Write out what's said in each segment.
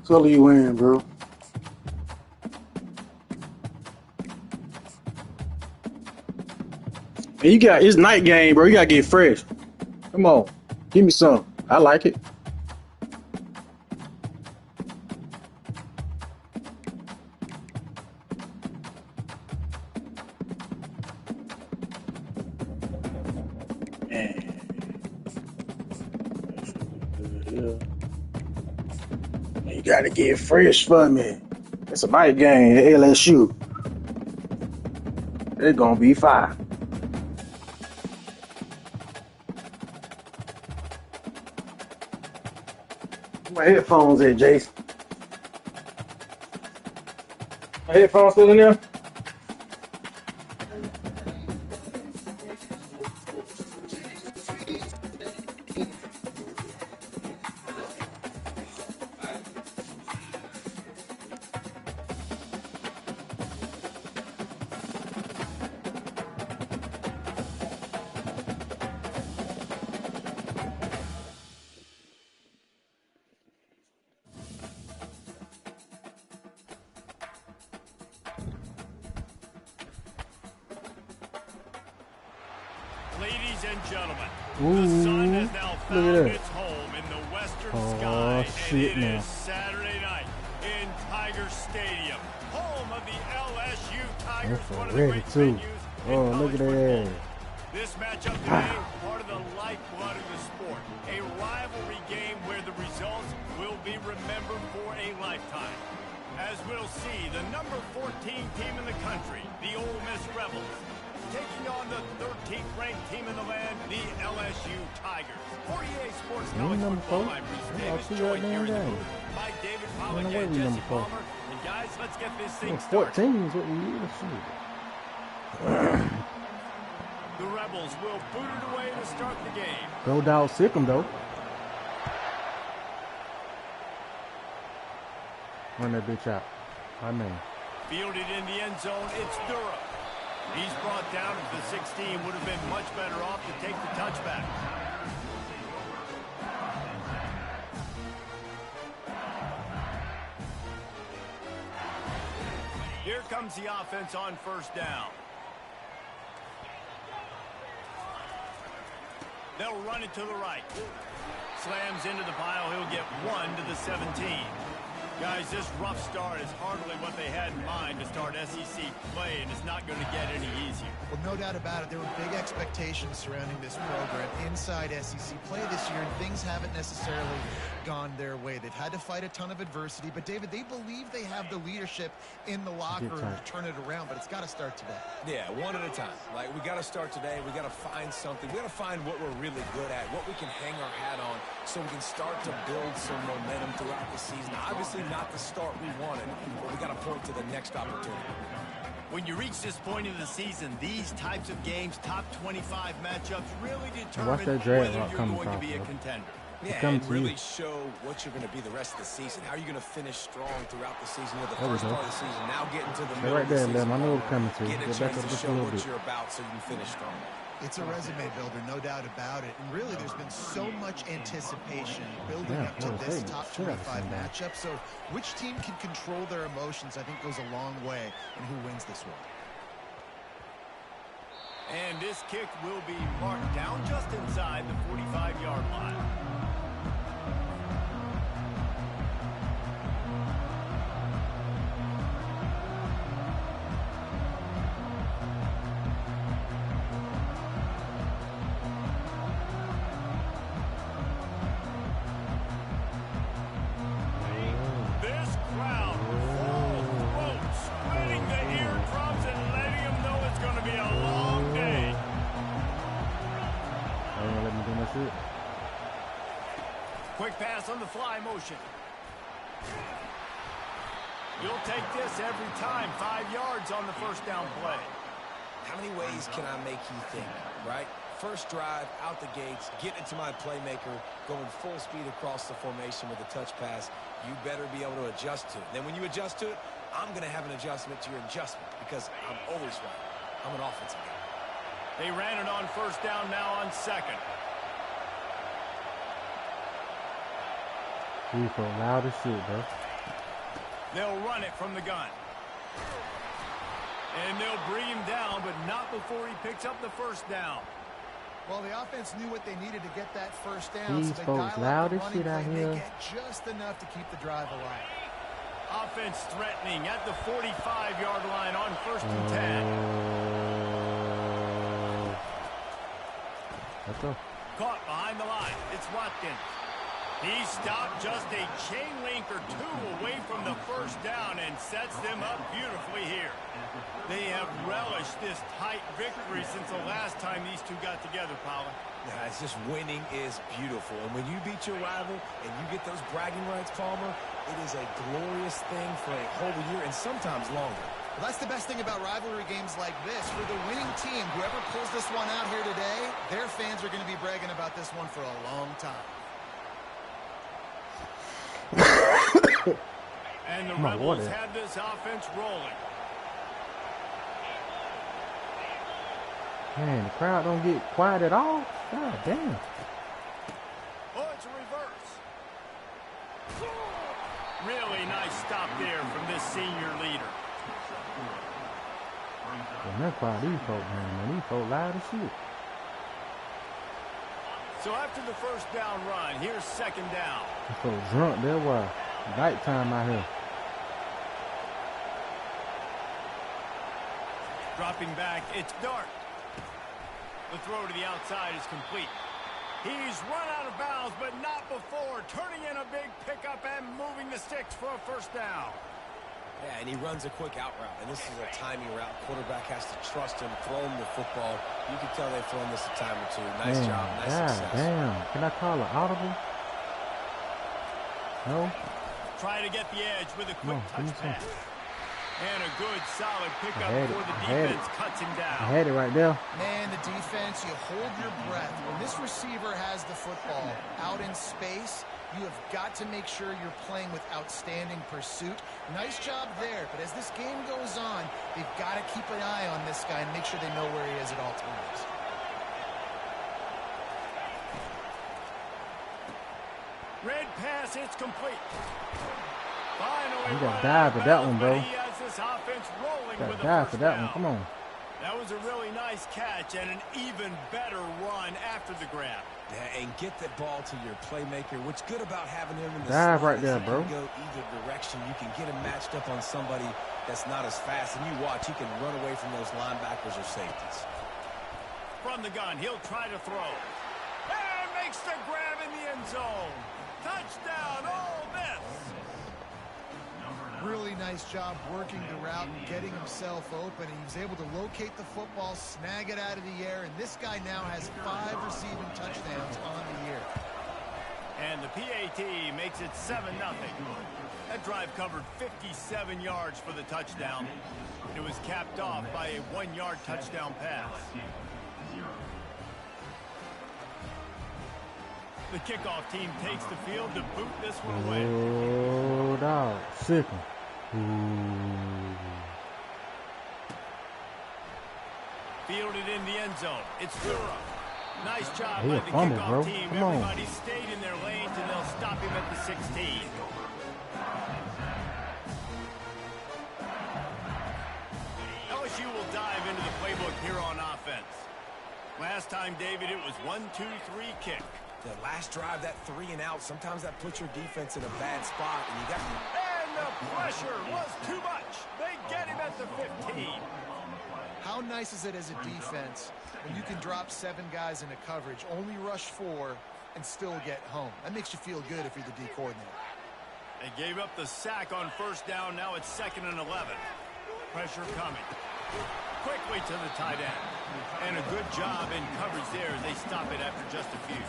What color you wearing, bro? And you got it's night game, bro. You gotta get fresh. Come on, give me some. I like it. Man, you gotta get fresh for me. It's a night game at LSU. It's gonna be fire. My headphones at, Jason. My headphones still in there? Ladies and gentlemen, the sun has now found its home in the western sky, and it is Saturday night in Tiger Stadium, home of the LSU Tigers, one of the great venues in college football. This matchup today, part of the lifeblood of the sport, a rivalry game where the results will be remembered for a lifetime. As we'll see, the number 14 team in the country, the Ole Miss Rebels, taking on the 13th ranked team in the land, the LSU Tigers. 48 Sports College Football, I'm Bruce Davis, joined here in the booth by David Pollock and Jesse Palmer. And guys, let's get this thing started. 14 is what we need. The Rebels will boot it away to start the game. Go down Sick'em though. Run that bitch out. My man. Fielded in the end zone, it's Durham. He's brought down to the 16. Would have been much better off to take the touchback. Here comes the offense on first down. They'll run it to the right. Slams into the pile. He'll get 1 to the 17. Guys, this rough start is hardly what they had in mind to start SEC play, and it's not going to get any easier. Well, no doubt about it. There were big expectations surrounding this program inside SEC play this year, and things haven't necessarily gone their way. They've had to fight a ton of adversity, but, David, they believe they have the leadership in the locker room to turn it around, but it's got to start today. Yeah, one at a time. Like, we got to start today. We got to find something. We got to find what we're really good at, what we can hang our hat on, so we can start to build some momentum throughout the season. Obviously, not the start we wanted, but we got to point to the next opportunity. When you reach this point in the season, these types of games, top 25 matchups, really determine whether you're going to be a contender. Yeah, and really show what you're going to be the rest of the season. How are you going to finish strong throughout the season? The first part of the season, now getting to the middle of the season. I know it's coming to you. Get a chance to show what you're about so you can finish strong. It's a resume builder, no doubt about it. And really, there's been so much anticipation building up to this top 25 matchup. So which team can control their emotions, I think, goes a long way in who wins this one. And this kick will be marked down just inside the 45-yard line. Quick pass on the fly motion. You'll take this every time. 5 yards on the first down play. How many ways can I make you think, right? First drive, out the gates, get into my playmaker, going full speed across the formation with a touch pass. You better be able to adjust to it. Then when you adjust to it, I'm going to have an adjustment to your adjustment because I'm always right. I'm an offensive guy. They ran it on first down, now on second. You so loud as shit, bro. They'll run it from the gun. And they'll bring him down, but not before he picks up the first down. Well, the offense knew what they needed to get that first down. These so they folks dial loud up the as running shit out play. here. They get just enough to keep the drive alive. Offense threatening at the 45-yard line on 1st and 10. Let's go. Caught behind the line. It's Watkins. He stopped just a chain link or two away from the first down and sets them up beautifully here. They have relished this tight victory since the last time these two got together, Paula. Yeah, it's just winning is beautiful. And when you beat your rival and you get those bragging rights, Palmer, it is a glorious thing for a whole year and sometimes longer. Well, that's the best thing about rivalry games like this. For the winning team, whoever pulls this one out here today, their fans are going to be bragging about this one for a long time. And the Rebels have this offense rolling. Man, the crowd don't get quiet at all. God damn. Oh, it's a reverse. Really nice stop there from this senior leader. Man, that's quiet these folks, man. These folks loud as shit. So after the first down run, here's second down. These folks drunk, they're wild. Night time out here. Dropping back, it's Dart. The throw to the outside is complete. He's run out of bounds, but not before turning in a big pickup and moving the sticks for a first down. Yeah, and he runs a quick out route, and this is a timing route. Quarterback has to trust him, throw him the football. You can tell they've thrown this a time or two. Nice job, nice success. Damn. Can I call it audible? No? Try to get the edge with a quick touch pass. And a good, solid pickup before the defense cuts him down. I had it right there. Man, the defense, you hold your breath. When this receiver has the football out in space, you have got to make sure you're playing with outstanding pursuit. Nice job there, but as this game goes on, they've got to keep an eye on this guy and make sure they know where he is at all times. Red pass, it's complete. Finally, You gotta dive for that one, bro. He has this offense rolling with Gotta a dive first for that down. one. Come on. That was a really nice catch and an even better run after the grab. Yeah, and get the ball to your playmaker. What's good about having him in the Dive slot right is there, he bro. can go either direction. You can get him matched up on somebody that's not as fast, and you watch, he can run away from those linebackers or safeties. From the gun, he'll try to throw. And makes the grab in the end zone. Touchdown, Ole Miss. Really nice job working the route and getting himself open. He was able to locate the football, snag it out of the air, and this guy now has 5 receiving touchdowns on the year. And the PAT makes it 7-0. That drive covered 57 yards for the touchdown. It was capped off by a 1-yard touchdown pass. The kickoff team takes the field to boot this one away. Oh, dog. Sick him. Fielded in the end zone. It's Ncaa. Nice job He by a the fumble, kickoff bro. team. Come on. Everybody stayed in their lanes, and they'll stop him at the 16. LSU will dive into the playbook here on offense. Last time, David, it was 1-2-3 kick. The last drive, that 3 and out, sometimes that puts your defense in a bad spot, and you got to... And the pressure was too much. They get him at the 15. How nice is it as a defense when you can drop 7 guys into coverage, only rush 4, and still get home? That makes you feel good if you're the D coordinator. They gave up the sack on first down. Now it's 2nd and 11. Pressure coming. Quickly to the tight end. And a good job in coverage there as they stop it after just a few.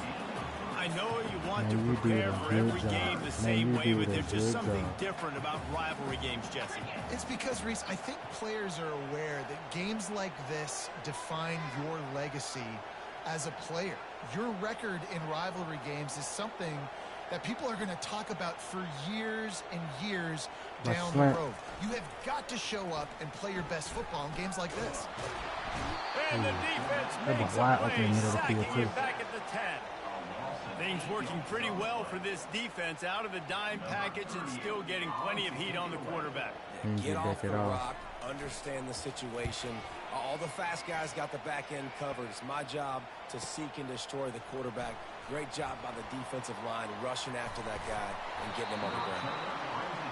I know you want to prepare for every game the same way, but there's just something different about rivalry games, Jesse. It's because, Reese, I think players are aware that games like this define your legacy as a player. Your record in rivalry games is something that people are going to talk about for years and years down the road. You have got to show up and play your best football in games like this. And the defense makes a play, sacking him back at the 10. Things working pretty well for this defense, out of the dime package and still getting plenty of heat on the quarterback. Get off the rock, understand the situation. All the fast guys got the back end covered. It's my job to seek and destroy the quarterback. Great job by the defensive line rushing after that guy and getting him on the ground.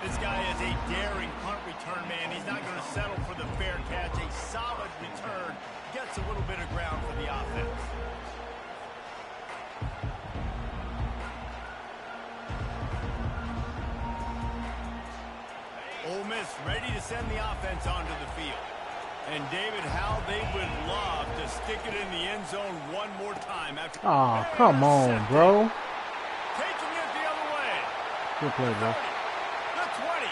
This guy is a daring punt return man. He's not going to settle for the fair catch. A solid return gets a little bit of ground for the offense. Ole Miss ready to send the offense onto the field. And David, how they would love to stick it in the end zone one more time. After come on, bro. Taking it the other way. Good play, bro. The 20,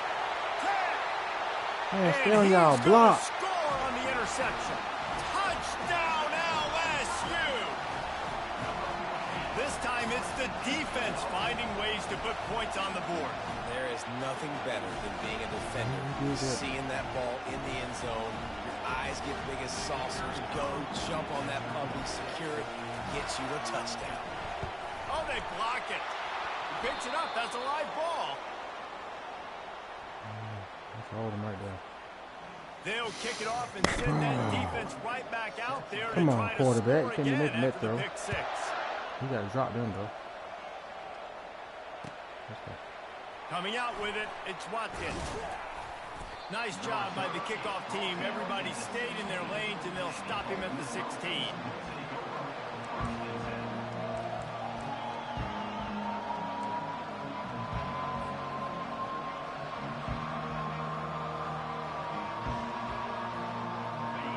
10. Man, stay on y'all block. Score on the interception. Touchdown LSU. This time it's the defense finding ways to put points on the board. There is nothing better than being a defender. Seeing that ball in the end zone, your eyes get big as saucers. Go, jump on that puppy, secure it, gets you a touchdown. Oh, they block it. He picks it up. That's a live ball. That's all them right there. They'll kick it off and send that defense right back out there. Come to on, try quarterback. To Can you make again that after the throw? pick six. You got to drop them, though. Let's go. Coming out with it, it's Watkins. Nice job by the kickoff team. Everybody stayed in their lanes, and they'll stop him at the 16.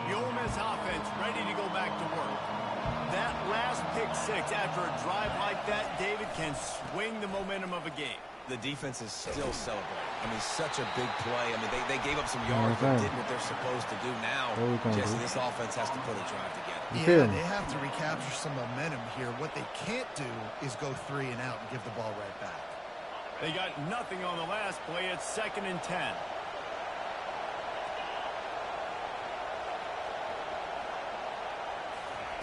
The Ole Miss offense ready to go back to work. That last pick six after a drive like that, David, can swing the momentum of a game. The defense is still celebrating. I mean, such a big play. I mean, they gave up some yards but did what they're supposed to do. Now, Jesse, this offense has to put a drive together. Yeah, they have to recapture some momentum here. What they can't do is go 3 and out and give the ball right back. They got nothing on the last play. It's 2nd and 10.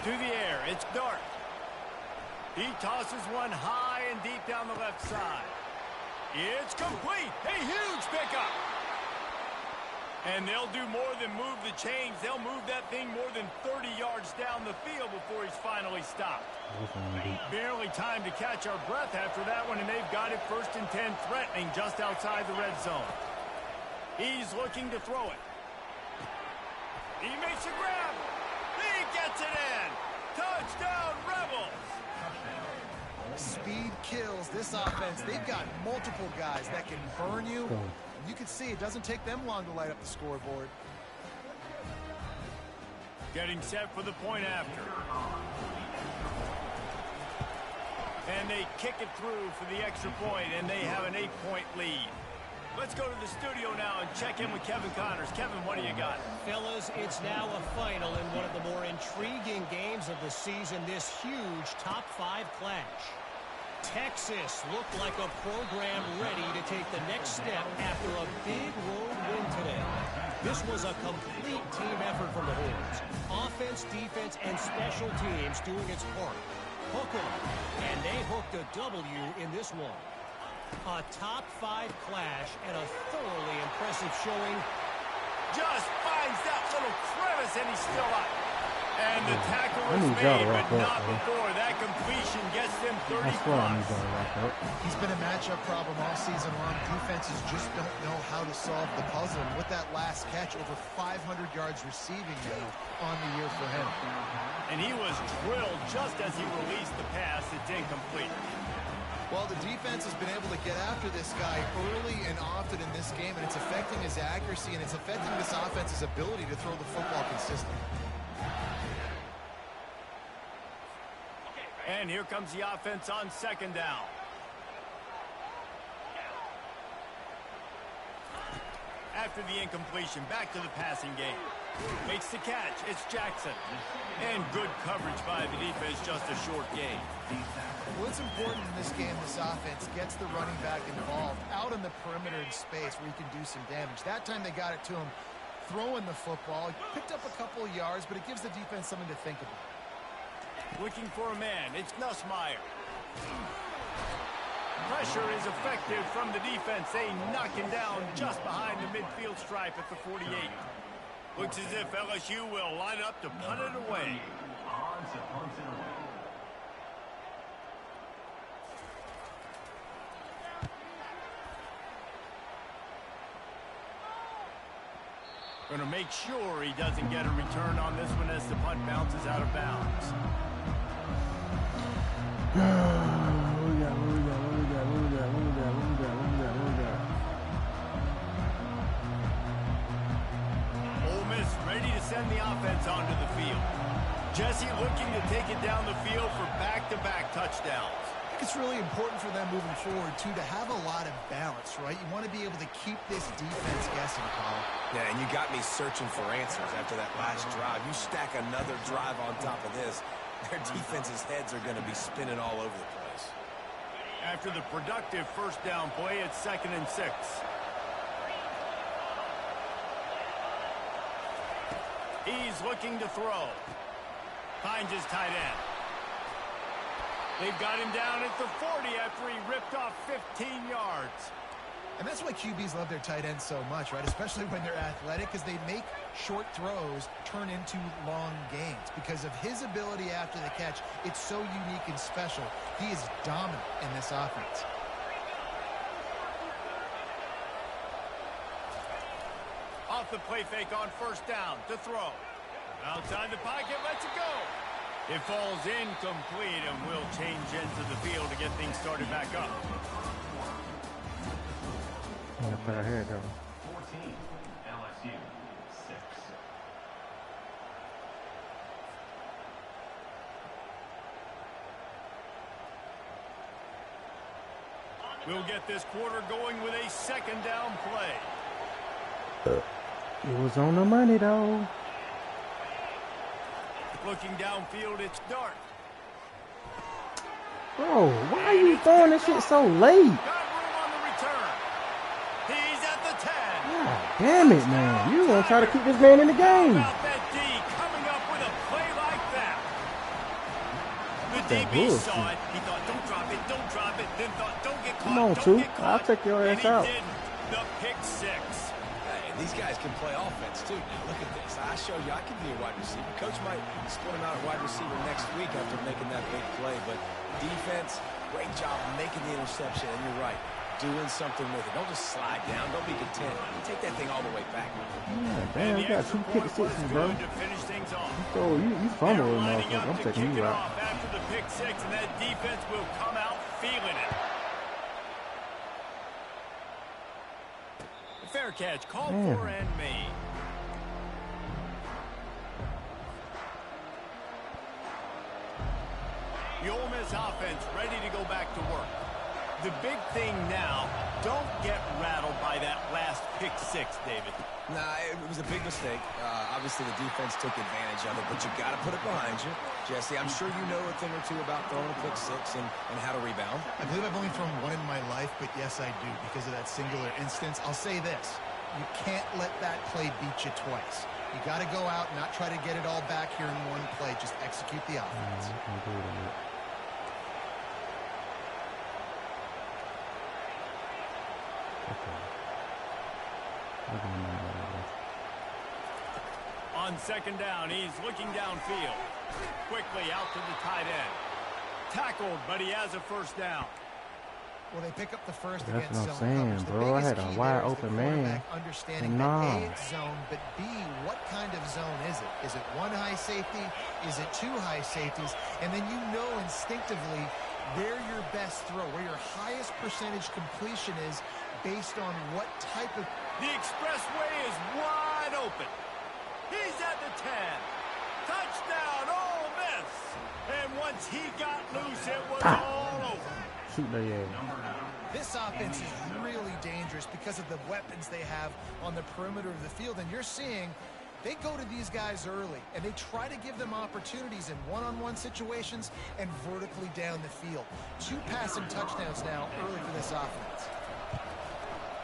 To the air, it's Dart. He tosses one high and deep down the left side. It's complete. A huge pickup. And they'll do more than move the chains. They'll move that thing more than 30 yards down the field before he's finally stopped. Barely time to catch our breath after that one, and they've got it 1st and 10, threatening just outside the red zone. He's looking to throw it. He makes a grab. He gets it in. Touchdown, Rebels. Speed kills this offense. They've got multiple guys that can burn you. You can see it doesn't take them long to light up the scoreboard. Getting set for the point after. And they kick it through for the extra point, and they have an 8-point lead. Let's go to the studio now and check in with Kevin Connors. Kevin, what do you got? Fellas, it's now a final in one of the more intriguing games of the season, this huge top 5 clash. Texas looked like a program ready to take the next step after a big road win today. This was a complete team effort from the Horns. Offense, defense, and special teams doing its part. Hook 'em, and they hooked a W in this one. A top 5 clash and a thoroughly impressive showing. Just finds that little crevice, and he's still up. And the tackle was made, but not before. That completion gets them 30 plus. He's been a matchup problem all season long. Defenses just don't know how to solve the puzzle. And with that last catch, over 500 yards receiving now on the year for him. And he was drilled just as he released the pass. It's incomplete. Well, the defense has been able to get after this guy early and often in this game, and it's affecting his accuracy, and it's affecting this offense's ability to throw the football consistently. And here comes the offense on 2nd down. After the incompletion, back to the passing game. Makes the catch. It's Jackson. And good coverage by the defense, just a short gain. What's important in this game, this offense gets the running back involved out in the perimeter in space where he can do some damage. That time they got it to him throwing the football. He picked up a couple of yards, but it gives the defense something to think about. Looking for a man. It's Nussmeier. Pressure is effective from the defense. They knock him down just behind the midfield stripe at the 48. Looks as if LSU will line up to punt it away. Going to make sure he doesn't get a return on this one as the punt bounces out of bounds. Ole Miss ready to send the offense onto the field. Jesse looking to take it down the field for back-to-back touchdowns. I think it's really important for them moving forward, too, to have a lot of balance, right? You want to be able to keep this defense guessing, Paul. Yeah, and you got me searching for answers after that last drive. You stack another drive on top of this, their defense's heads are going to be spinning all over the place. After the productive first down play, it's 2nd and 6. He's looking to throw. Finds his tight end. They've got him down at the 40 after he ripped off 15 yards. And that's why QBs love their tight ends so much, right? Especially when they're athletic, because they make short throws turn into long gains. Because of his ability after the catch, it's so unique and special. He is dominant in this offense. Off the play fake on first down to throw. Outside the pocket, lets it go. It falls incomplete and will change into the field to get things started back up. I'm gonna put our head down. 14, LSU, 6. We'll get this quarter going with a 2nd down play. It was on the money, though. Looking downfield, it's Dart. Bro, why are you throwing this shit so late? Got room on the return. He's at the 10. God damn it, man. You want to try to keep this man in the game. How about that D coming up with a play like that? The That DB bullshit. saw it. He thought, don't drop it, don't drop it. Then thought, don't get caught, Come on, don't Two. get caught. I'll take your And ass he out. didn't. The pick 6. Hey, these guys can play offense, too. Now, look at this. I showed you I can be a wide receiver. Coach might split him out at wide receiver next week after making that big play. But defense, great job making the interception. And you're right, doing something with it. Don't just slide down. Don't be content. Take that thing all the way back. Yeah, damn, you got 2 pick sixes, bro. To finish things off. So you fumble with Lining motherfucker. up I'm to taking kick you it out. off after the pick 6, and that defense will come out feeling it. Fair catch, called for and made. The Ole Miss offense ready to go back to work. The big thing now, don't get rattled by that last pick 6, David. Nah, it was a big mistake. Obviously, the defense took advantage of it, but you got to put it behind you. Jesse, I'm sure you know a thing or two about throwing a pick 6 and how to rebound. I believe I've only thrown one in my life, but yes, I do because of that singular instance. I'll say this. You can't let that play beat you twice. You got to go out and not try to get it all back here in one play. Just execute the offense. On 2nd down, he's looking downfield. Quickly out to the tight end. Tackled, but he has a first down. Well, they pick up the first That's against what I'm zone saying, coverage. The bro. I biggest had a key wide there is open the man. quarterback understanding Nah. that A, it's zone, but B, what kind of zone is it? Is it one high safety? Is it 2 high safeties? And then you know instinctively where your best throw, where your highest percentage completion is based on what type of... The expressway is wide open. He's at the 10. Touchdown, Ole Miss. And once he got loose, it was all over. Shoot the ass. This offense is really dangerous because of the weapons they have on the perimeter of the field. And you're seeing they go to these guys early, and they try to give them opportunities in one-on-one situations and vertically down the field. 2 passing touchdowns now early for this offense.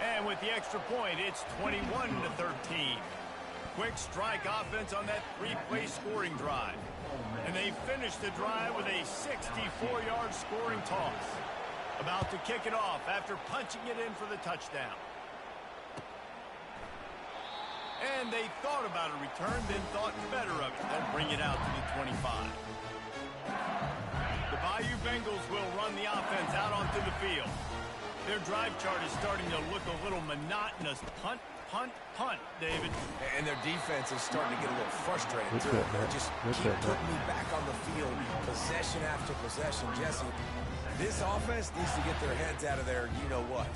And with the extra point, it's 21-13. quick strike offense on that 3-play scoring drive. And they finished the drive with a 64-yard scoring toss. About to kick it off after punching it in for the touchdown. And they thought about a return, then thought better of it. They'll bring it out to the 25. The Bayou Bengals will run the offense out onto the field. Their drive chart is starting to look a little monotonous. Punt, punt, punt, David. And their defense is starting to get a little frustrated, too. They just keep putting me back on the field, possession after possession. Jesse, this offense needs to get their heads out of their you-know-what.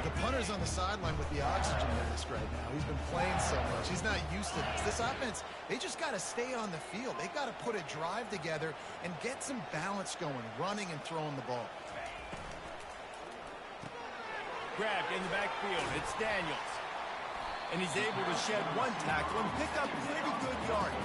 The punter's on the sideline with the oxygen mask right now. He's been playing so much. He's not used to this. This offense, they just got to stay on the field. They've got to put a drive together and get some balance going, running and throwing the ball. Grabbed in the backfield. It's Daniels. And he's able to shed one tackle and pick up pretty good yardage.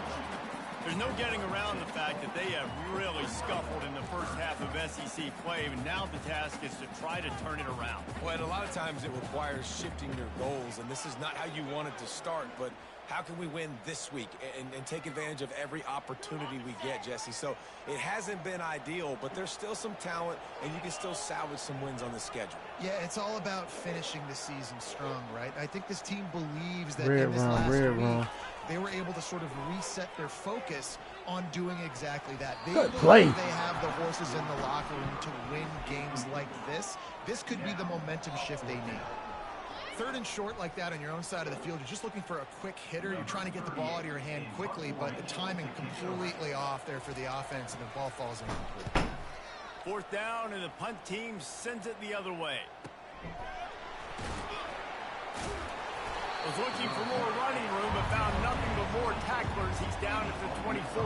There's no getting around the fact that they have really scuffled in the first half of SEC play, and now the task is to try to turn it around. Well, and a lot of times it requires shifting your goals, and this is not how you want it to start, but how can we win this week and take advantage of every opportunity we get, Jesse? So it hasn't been ideal, but there's still some talent, and you can still salvage some wins on the schedule. Yeah, it's all about finishing the season strong, right? I think this team believes that in this last week, they were able to sort of reset their focus on doing exactly that. They believe they have the horses in the locker room to win games like this. This could be the momentum shift they need. Third and short like that on your own side of the field, you're just looking for a quick hitter. You're trying to get the ball out of your hand quickly, but the timing completely off there for the offense, and the ball falls incomplete. Fourth down, and the punt team sends it the other way. Was looking for more running room, but found nothing but more tacklers. He's down at the 24.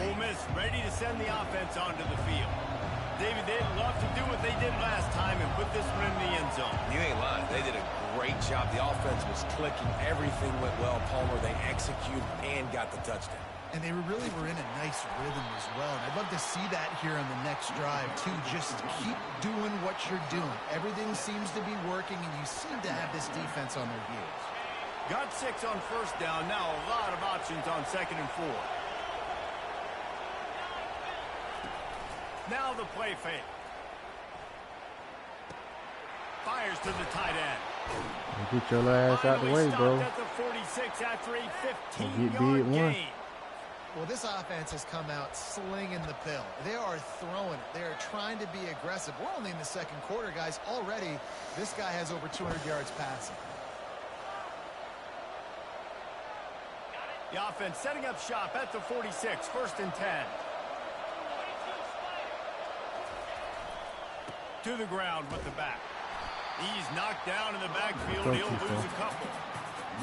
Ole Miss ready to send the offense onto the field. David, they'd love to do what they did last time and put this one in the end zone. You ain't lying. They did a great job. The offense was clicking. Everything went well. Palmer, they executed and got the touchdown. And they really were in a nice rhythm as well. And I'd love to see that here on the next drive, too. Just keep doing what you're doing. Everything seems to be working, and you seem to have this defense on their heels. Got 6 on first down. Now a lot of options on 2nd and 4. Now the play fake. Fires to the tight end. Get your ass out the way, bro. At the 46 after a 15-yard gain. Well, this offense has come out slinging the pill. They are throwing it. They are trying to be aggressive. We're only in the second quarter, guys. Already, this guy has over 200 yards passing. The offense setting up shop at the 46, 1st and 10. To the ground with the back. He's knocked down in the backfield. He'll lose a couple.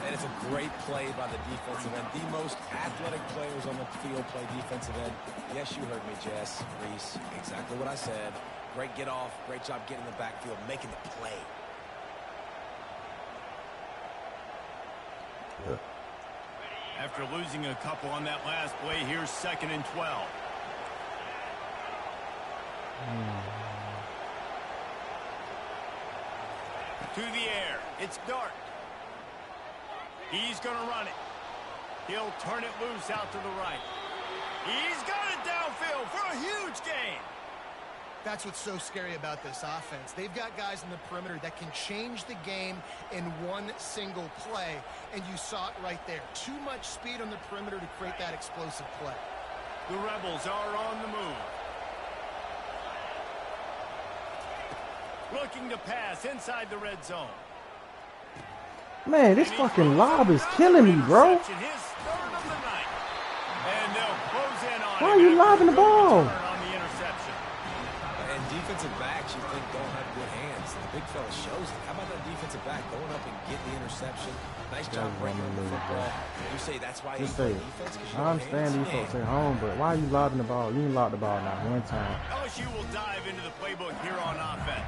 And it's a great play by the defensive end. The most athletic players on the field play defensive end. Yes, you heard me, Jess, Reese. Exactly what I said. Great get off. Great job getting in the backfield, making the play. After losing a couple on that last play, here's 2nd and 12. To the air. It's Dart. He's going to run it. He'll turn it loose out to the right. He's got it downfield for a huge gain. That's what's so scary about this offense. They've got guys in the perimeter that can change the game in one single play, and you saw it right there. Too much speed on the perimeter to create that explosive play. The Rebels are on the move. Looking to pass inside the red zone. Man, this fucking lob is killing me, bro. Why are you lobbing the ball? And defensive backs, you think, don't have good hands. The big fella shows it. How about that defensive back going up and getting the interception? Nice job breaking the football. You say that's why he's playing defense? I understand these folks at home, but why are you lobbing the ball? You didn't lob the ball not one time. LSU will dive into the playbook here on offense.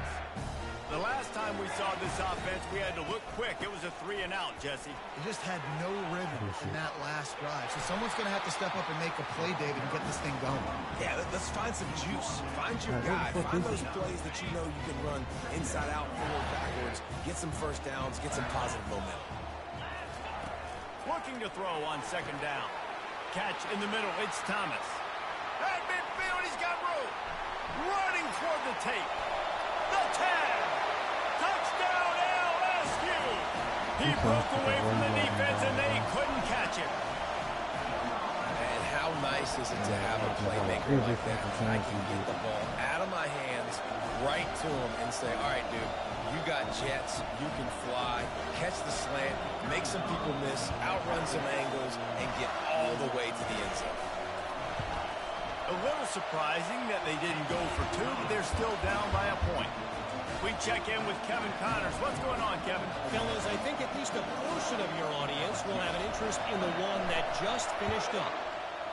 The last time time we saw this offense, we had to look quick. It was a 3-and-out, Jesse. They just had no rhythm in that last drive. So someone's going to have to step up and make a play, David, and get this thing going. Yeah, let's find some juice. Find your guy. Find those plays that you know you can run inside out, forward, backwards. Get some first downs. Get some positive momentum. Looking to throw on 2nd down. Catch in the middle. It's Thomas. At midfield, he's got room. Running toward the tape. The 10. Touchdown, LSU. He broke away from the defense, and they couldn't catch him. And how nice is it to have a playmaker like that? I can get the ball out of my hands, right to him, and say, all right, dude, you got jets, you can fly, catch the slant, make some people miss, outrun some angles, and get all the way to the end zone. A little surprising that they didn't go for 2, but they're still down by a point. We check in with Kevin Connors. What's going on, Kevin? Fellas, I think at least a portion of your audience will have an interest in the one that just finished up.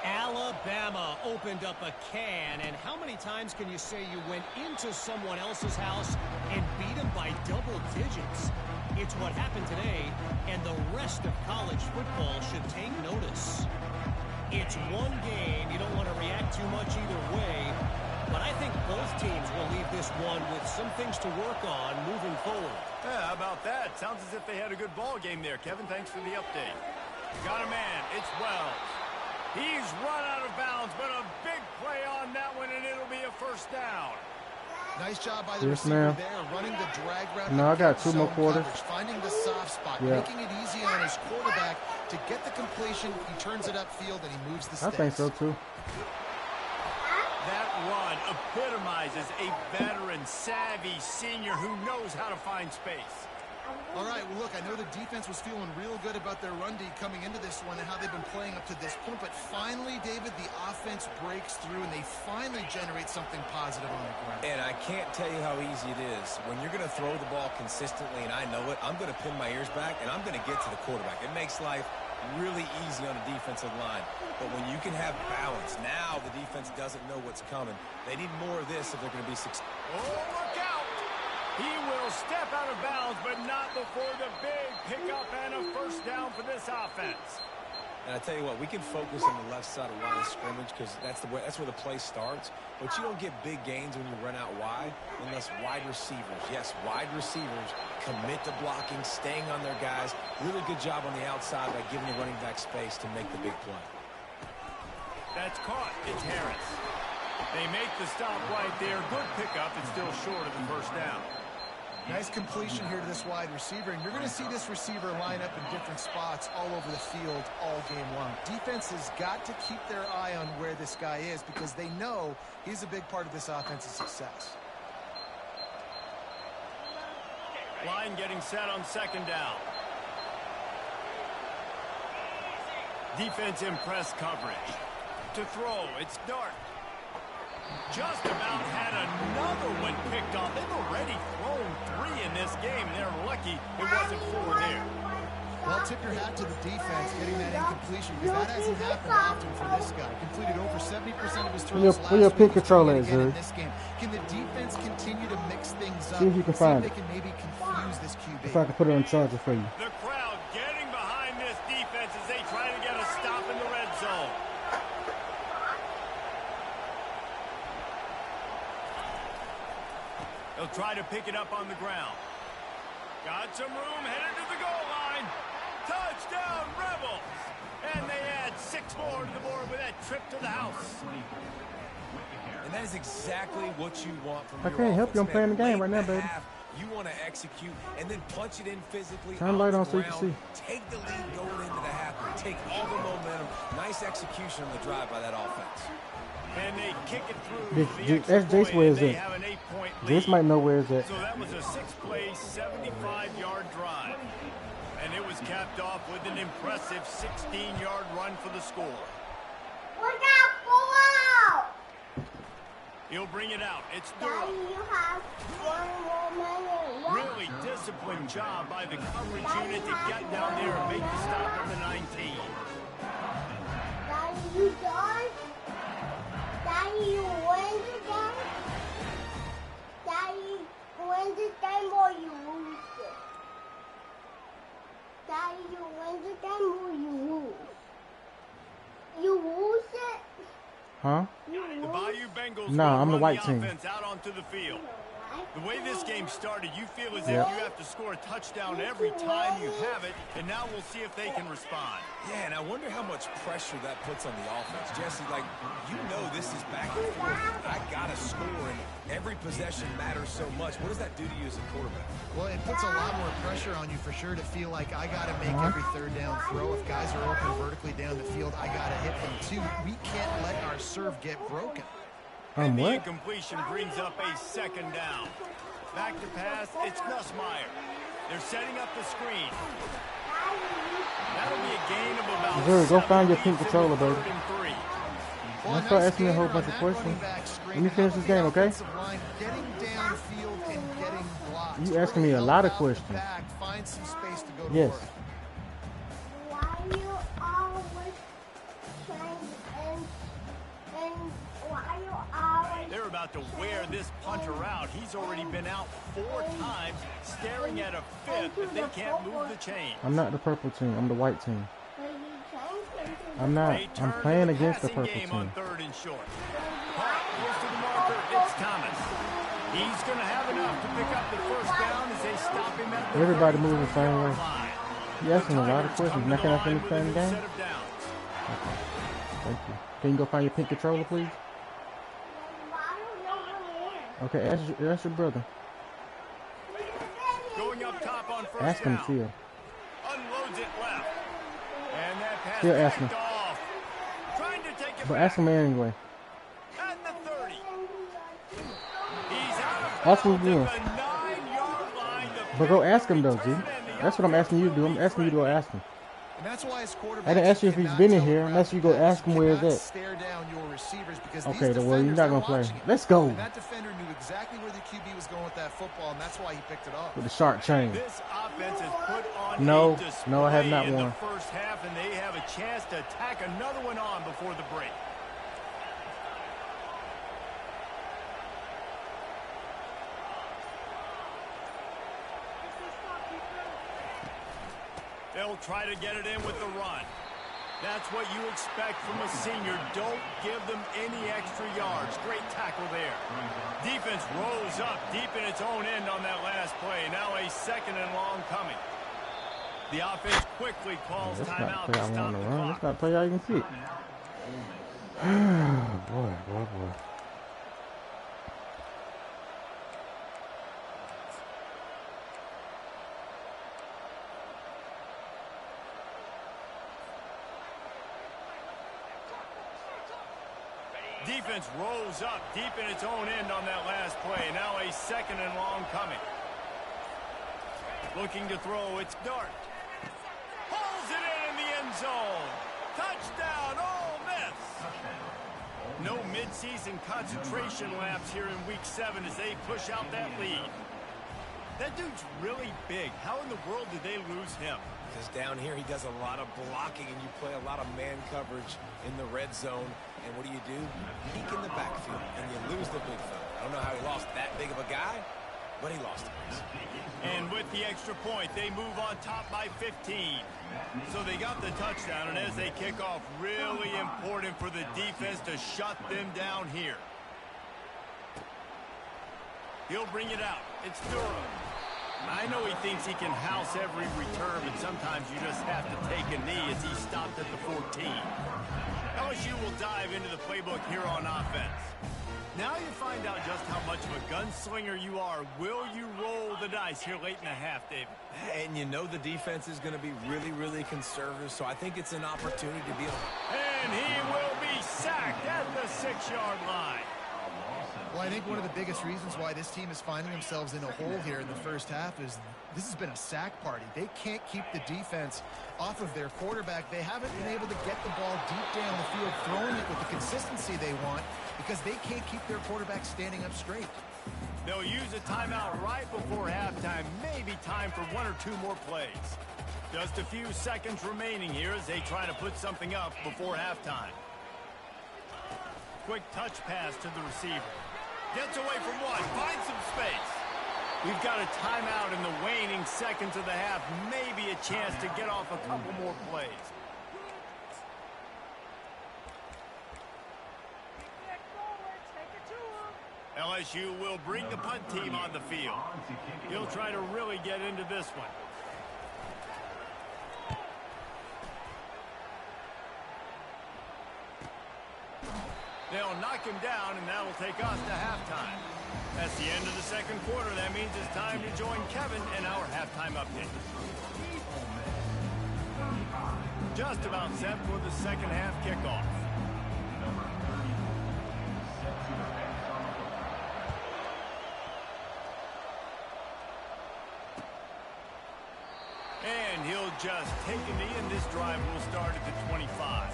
Alabama opened up a can, and how many times can you say you went into someone else's house and beat them by double digits? It's what happened today, and the rest of college football should take notice. It's one game. You don't want to react too much either way, but I think both teams will leave this one with some things to work on moving forward. Yeah, how about that? Sounds as if they had a good ball game there. Kevin, thanks for the update. Got a man. It's Wells. He's run out of bounds, but a big play on that one, and it'll be a 1st down. Nice job by the receiver there, running the drag route. No, I got 2 more quarters. Finding the soft spot, making it easy on his quarterback to get the completion. He turns it upfield, and he moves the sticks. I think so, too. That run epitomizes a veteran, savvy senior who knows how to find space. All right, well, look, I know the defense was feeling real good about their run D coming into this one and how they've been playing up to this point, but finally, David, the offense breaks through and they finally generate something positive on the ground. And I can't tell you how easy it is. When you're going to throw the ball consistently, and I know it, I'm going to pin my ears back, and I'm going to get to the quarterback. It makes life really easy on the defensive line. But when you can have balance, now the defense doesn't know what's coming. They need more of this if they're going to be successful. Oh, look out! He will step out of bounds, but not before the big pickup and a 1st down for this offense. And I tell you what, we can focus on the left side of line of scrimmage because that's where the play starts. But you don't get big gains when you run out wide unless wide receivers, yes, wide receivers commit to blocking, staying on their guys. Really good job on the outside by giving the running back space to make the big play. That's caught. It's Harris. They make the stop right there. Good pickup. It's still short of the 1st down. Nice completion here to this wide receiver, and you're going to see this receiver line up in different spots all over the field all game long. Defense has got to keep their eye on where this guy is because they know he's a big part of this offense's success. Line getting set on 2nd down. Defense in press coverage. To throw, it's Dart. Just about had another one picked off. They've already thrown 3 in this game. They're lucky it wasn't 4 there. Well, tip your hat to the defense getting that incompletion because that hasn't happened often for this guy. Completed over 70% of his throws last your pick week. controller is, In this game. Can the defense continue to mix things up? See if you can find they can maybe confuse this QB. If I can put it on charger for you. The crowd getting behind this defense as they try to get a stop in the red zone. They'll try to pick it up on the ground. Got some room, headed to the goal line. Touchdown, Rebels! And they add 6 more to the board with that trip to the house. And that is exactly what you want from I your can't help you. I'm offense, playing the man. game right now, Late in the baby. half, you want to execute and then punch it in physically. Turn the light on off so the you can ground. see. Take the lead going into the half. Take all the momentum. Nice execution on the drive by that offense. And they kick it through. That's Jace where is it? Jace might know where is it. So that was a 6-play, 75-yard drive. And it was capped off with an impressive 16-yard run for the score. Look out, pull out! He'll bring it out. It's Durham. Daddy, you have 1 more minute. Really disciplined job by the coverage unit to get down there and make the stop at the 19. Daddy, you done? Daddy, you win the game? Daddy, win the game or you lose? Huh? The Bayou Bengals Nah, I'm the run white the team. offense out onto the field. The way this game started, you feel as if Yep. you have to score a touchdown every time you have it, and now we'll see if they can respond. Yeah, and I wonder how much pressure that puts on the offense. Jesse, like, you know this is back and forth. I got to score, and every possession matters so much. What does that do to you as a quarterback? Well, it puts a lot more pressure on you for sure to feel like I got to make every third down throw. If guys are open vertically down the field, I got to hit them too. We can't let our serve get broken. And the What? incompletion brings up a second down. Back to pass, it's Nussmeier. They're setting up the screen. That'll be a gain of about Missouri, go find your 7 pink leads controller, in the baby. third and 3. Don't start asking me a whole bunch of questions. Let me finish this game, okay? Getting downfield and getting blocked. You asking me a lot of questions. Back, find some space to go to Yes. work. Why you always trying and why you always They're about to wear this punter out. He's already been out 4 times, staring at a fifth if they can't move the chain. I'm not the purple team. I'm the white team. when you change into I'm not. They I'm turn playing to against the passing purple game on team. 3rd and short. Caught close to the marker, it's Thomas. He's going to have enough to pick up the first down as they stop him at the Everybody moving the same way. 33-yard line. You asking a lot of Tigers questions. come Now to can the I finish line with a playing the new game? set of downs. Thank you. Can you go find your pink controller, please? Okay, ask your brother. Going up top on first Ask him down. still. Unloads it left. And that pass Still ask backed him. off. Trying to take it But back. ask him anyway. At the 30. He's out of Ask him bounds again. at the 9-yard line. The But go big ask him though, return G. and the That's what I'm asking you to do. I'm asking you to go ask him. And that's why as quarterbacks, I didn't ask you if he's cannot been in tell here. the Unless you go defense, ask him where he's cannot at. Stare down your receivers because Okay, these well, you're not defenders, gonna they're play. watching it. Let's go. And that defender knew exactly where the QB was going with that football, and that's why he picked it up. With the sharp chain. This offense has put on No, a display no, I have not in won. the first half, and they have a chance to tack another one on before the break. They'll try to get it in with the run. That's what you expect from a senior. Don't give them any extra yards. Great tackle there. Defense rolls up deep in its own end on that last play. Now a 2nd and long coming. The offense quickly calls That's timeout not to play I stop want the to run. clock. That's not play I even see. Boy. Defense rolls up deep in its own end on that last play. Now a 2nd and long coming. Looking to throw, it's Dart. Pulls it in the end zone. Touchdown, Ole Miss. No midseason concentration laps here in Week 7 as they push out that lead. That dude's really big. How in the world did they lose him? Because down here he does a lot of blocking, and you play a lot of man coverage in the red zone. And what do? Peek in the backfield, and you lose the big fella. I don't know how he lost that big of a guy, but he lost it. And with the extra point, they move on top by 15. So they got the touchdown, and as they kick off, really important for the defense to shut them down here. He'll bring it out. It's Durham. I know he thinks he can house every return, but sometimes you just have to take a knee as he stopped at the 14. LSU will dive into the playbook here on offense. Now you find out just how much of a gunslinger you are. Will you roll the dice here late in the half, David? And you know the defense is going to be really, really conservative, so I think it's an opportunity to be able to... And he will be sacked at the 6-yard line. Well, I think one of the biggest reasons why this team is finding themselves in a hole here in the first half is this has been a sack party. They can't keep the defense off of their quarterback. They haven't been able to get the ball deep down the field, throwing it with the consistency they want because they can't keep their quarterback standing up straight. They'll use a timeout right before halftime. Maybe time for 1 or 2 more plays. Just a few seconds remaining here as they try to put something up before halftime. Quick touch pass to the receiver. Gets away from one. Finds some space. We've got a timeout in the waning seconds of the half. Maybe a chance to get off a couple more plays. LSU will bring the punt team on the field. He'll try to really get into this one. They'll knock him down, and that will take us to halftime. That's the end of the second quarter. That means it's time to join Kevin in our halftime update. Just about set for the second half kickoff. And he'll just take a knee, and this drive will start at the 25.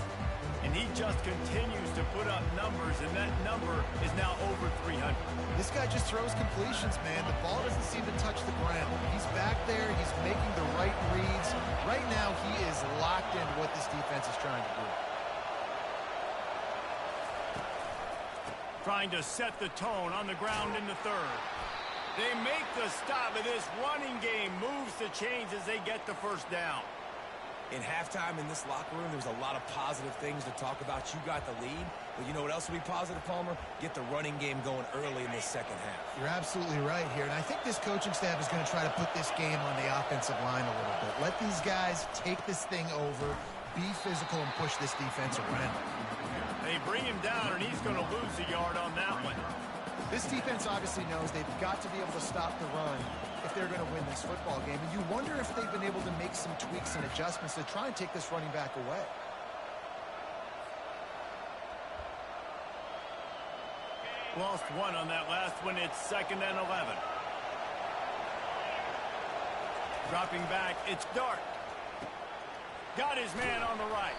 And he just continues to put up numbers, and that number is now over 300. This guy just throws completions, man. The ball doesn't seem to touch the ground. He's back there. He's making the right reads. Right now, he is locked into what this defense is trying to do. Trying to set the tone on the ground in the third. They make the stop, and this running game moves the chains as they get the first down. In halftime in this locker room, there's a lot of positive things to talk about. You got the lead, but you know what else will be positive, Palmer? Get the running game going early in this second half. You're absolutely right here, and I think this coaching staff is going to try to put this game on the offensive line a little bit. Let these guys take this thing over, be physical, and push this defense around. They bring him down, and he's going to lose a yard on that one. This defense obviously knows they've got to be able to stop the run if they're going to win this football game. And you wonder if they've been able to make some tweaks and adjustments to try and take this running back away. Lost one on that last one. It's 2nd and 11. Dropping back, it's Dart. Got his man on the right.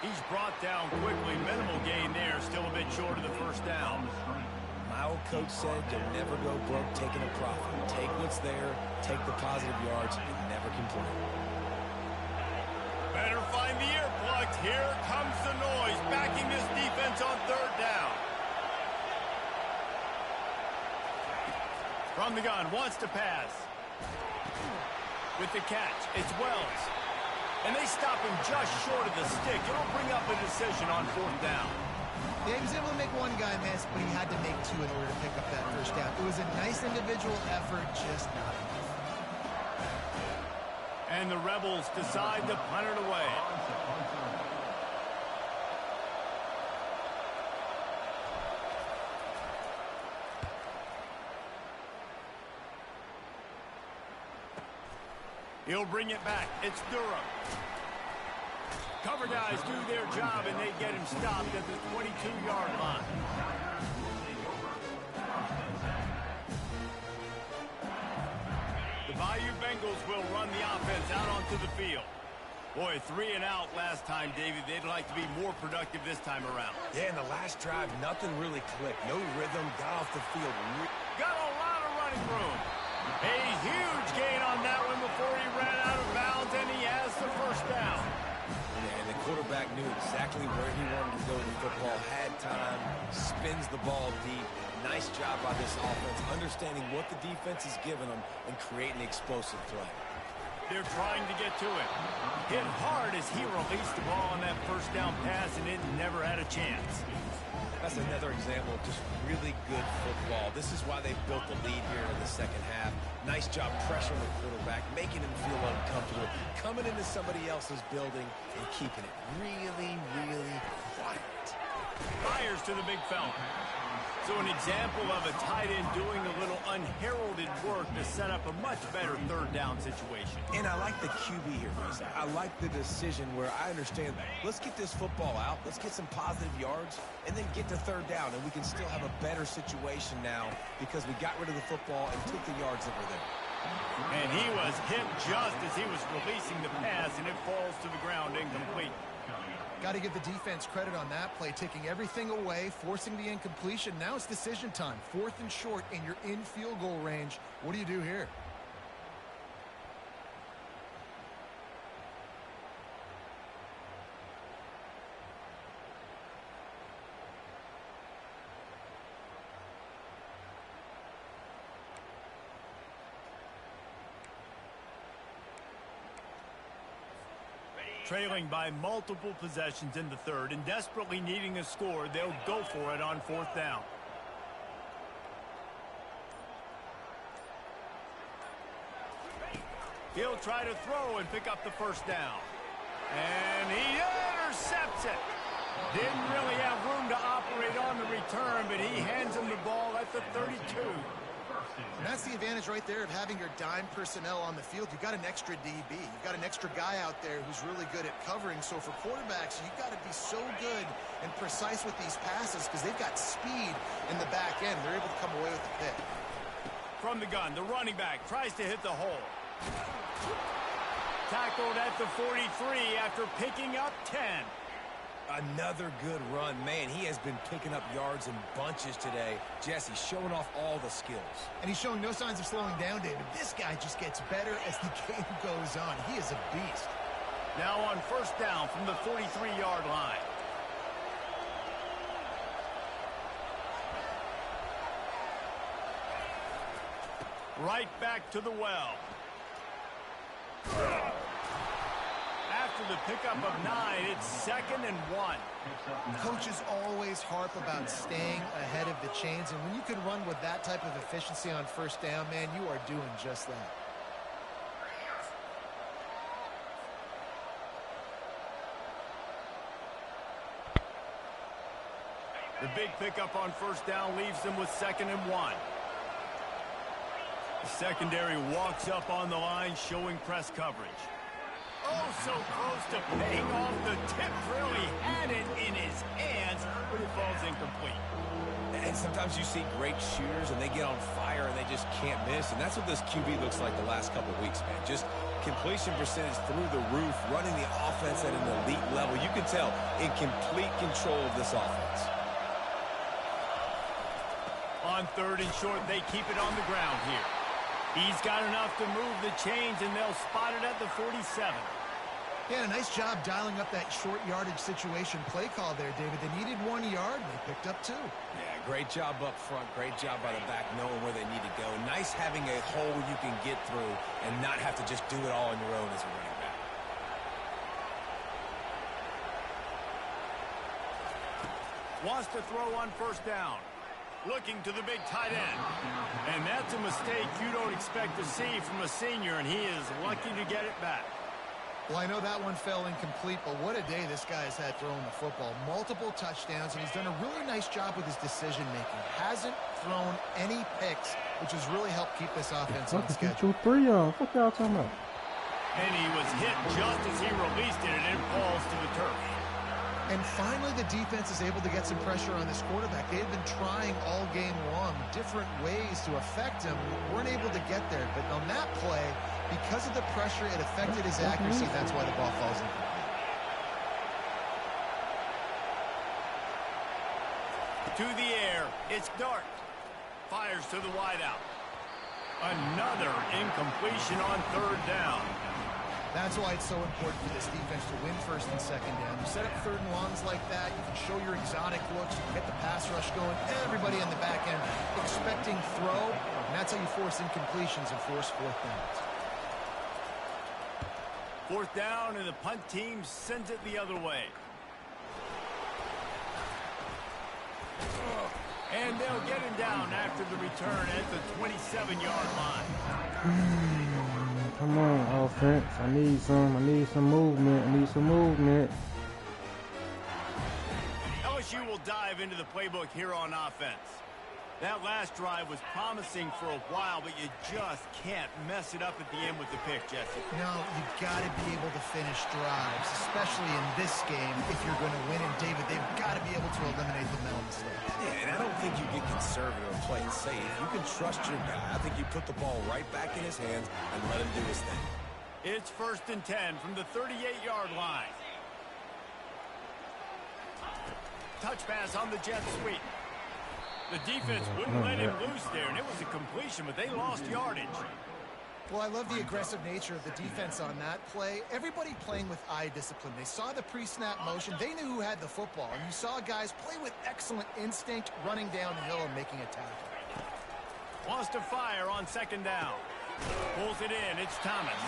He's brought down quickly. Minimal gain there. Still a bit short of the first down. My old coach said you'll never go broke taking a profit. Take what's there, take the positive yards, and never complain. Better find the earplugs. Here comes the noise, backing this defense on third down. From the gun, wants to pass. With the catch, it's Wells. And they stop him just short of the stick. It'll bring up a decision on fourth down. Yeah, he was able to make one guy miss, but he had to make two in order to pick up that first down. It was a nice individual effort, just not enough. And the Rebels decide to punt it away. He'll bring it back. It's Durham. Cover guys do their job, and they get him stopped at the 22-yard line. The Bayou Bengals will run the offense out onto the field. Boy, 3 and out last time, David. They'd like to be more productive this time around. Yeah, in the last drive, nothing really clicked. No rhythm, got off the field. Got a lot of running room. A huge gain on that one before he ran out of bounds, and he has the first down. And the quarterback knew exactly where he wanted to go with the football, had time, spins the ball deep. Nice job by this offense, understanding what the defense is giving them and creating an explosive play. They're trying to get to it. Hit hard as he released the ball on that first down pass, and it never had a chance. That's another example of just really good football. This is why they've built the lead here in the second half. Nice job pressuring the quarterback, making him feel uncomfortable, coming into somebody else's building and keeping it really, really quiet. Fires to the big fella. So an example of a tight end doing a little unheralded work to set up a much better third down situation. And I like the QB here, Reza. I like the decision where I understand, let's get this football out, let's get some positive yards, and then get to third down, and we can still have a better situation now because we got rid of the football and took the yards that were there. And he was hit just as he was releasing the pass, and it falls to the ground incomplete. Got to give the defense credit on that play, taking everything away, forcing the incompletion. Now it's decision time. 4th and short, and you're in field goal range. What do you do here? Trailing by multiple possessions in the third and desperately needing a score, they'll go for it on fourth down. He'll try to throw and pick up the first down. And he intercepts it. Didn't really have room to operate on the return, but he hands him the ball at the 32. And that's the advantage right there of having your dime personnel on the field. You've got an extra DB. You've got an extra guy out there who's really good at covering. So for quarterbacks, you've got to be so good and precise with these passes because they've got speed in the back end. They're able to come away with the pick. From the gun, the running back tries to hit the hole. Tackled at the 43 after picking up 10. Another good run. Man, he has been picking up yards in bunches today. Jesse showing off all the skills. And he's showing no signs of slowing down, David. This guy just gets better as the game goes on. He is a beast. Now on first down from the 43-yard line. Right back to the well. After the pickup of 9, it's 2nd and 1. Coaches always harp about staying ahead of the chains, and when you can run with that type of efficiency on first down, man, you are doing just that. The big pickup on first down leaves them with 2nd and 1. The secondary walks up on the line, showing press coverage. Oh, so close to paying off the tip drill. He had it in his hands, but it falls incomplete. And sometimes you see great shooters, and they get on fire, and they just can't miss. And that's what this QB looks like the last couple of weeks, man. Just completion percentage through the roof, running the offense at an elite level. You can tell in complete control of this offense. On 3rd and short, they keep it on the ground here. He's got enough to move the chains, and they'll spot it at the 47. Yeah, nice job dialing up that short yardage situation play call there, David. They needed 1 yard, and they picked up 2. Yeah, great job up front. Great job by the back knowing where they need to go. Nice having a hole you can get through and not have to just do it all on your own as a running back. Wants to throw on first down. Looking to the big tight end. And that's a mistake you don't expect to see from a senior, and he is lucky to get it back. Well, I know that one fell incomplete, but what a day this guy has had throwing the football. Multiple touchdowns, and he's done a really nice job with his decision-making. Hasn't thrown any picks, which has really helped keep this offense on schedule. Fuck y'all talking about? And he was hit just as he released it, and it falls to the turf. And finally, the defense is able to get some pressure on this quarterback. They've been trying all game long different ways to affect him. Weren't able to get there. But on that play, because of the pressure, it affected his accuracy. That's why the ball falls incomplete. To the air, it's Dart. Fires to the wideout. Another incompletion on 3rd down. That's why it's so important for this defense to win 1st and 2nd down. You set up 3rd and longs like that, you can show your exotic looks, you can get the pass rush going, everybody on the back end expecting throw, and that's how you force incompletions and force 4th downs. 4th down, and the punt team sends it the other way. And they'll get him down after the return at the 27-yard line. Come on, offense. I need some movement. LSU will dive into the playbook here on offense. That last drive was promising for a while, but you just can't mess it up at the end with the pick, Jesse. No, you've got to be able to finish drives, especially in this game if you're going to win. And David, they've got to be able to eliminate the mental mistakes. Yeah, and I don't think you get conservative and play it safe. You can trust your guy. I think you put the ball right back in his hands and let him do his thing. It's 1st and 10 from the 38-yard line. Touch pass on the jet sweep. The defense wouldn't let him loose there, and it was a completion, but they lost yardage. Well, I love the aggressive nature of the defense on that play. Everybody playing with eye discipline. They saw the pre-snap motion. They knew who had the football. And you saw guys play with excellent instinct, running downhill and making a tackle. Wants to fire on 2nd down. Pulls it in. It's Thomas.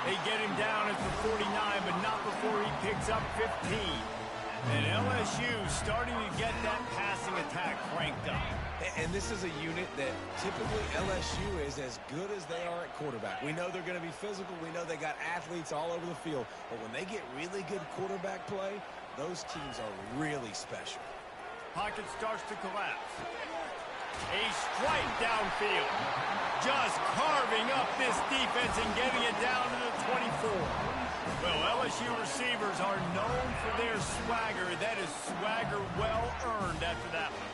They get him down at the 49, but not before he picks up 15. And LSU starting to get that passing attack cranked up. And this is a unit that typically LSU is as good as they are at quarterback. We know they're going to be physical. We know they got athletes all over the field. But when they get really good quarterback play, those teams are really special. Pocket starts to collapse. A strike downfield. Just carving up this defense and getting it down to the 24. Well, LSU receivers are known for their swagger. That is swagger well earned after that one.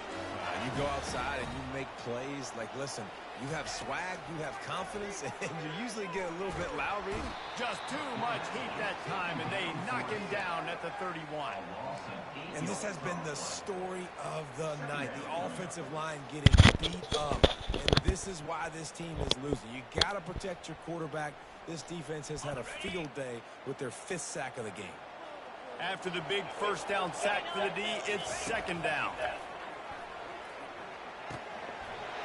You go outside and you make plays. Like, listen, you have swag, you have confidence, and you usually get a little bit loud, Reed. Just too much heat that time, and they knock him down at the 31. And this has been the story of the night. The offensive line getting beat up. And this is why this team is losing. You got to protect your quarterback. This defense has had a field day with their 5th sack of the game. After the big first down sack for the D, it's second down.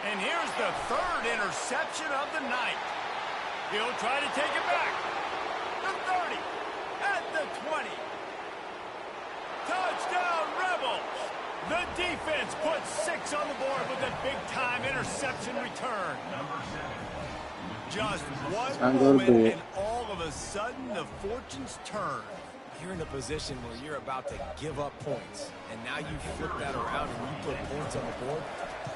And here's the 3rd interception of the night. He'll try to take it back. The 30, at the 20. Touchdown, Rebels. The defense puts 6 on the board with a big-time interception return. Just one moment, and all of a sudden, the fortunes turn. You're in a position where you're about to give up points, and now you flip that around and you put points on the board.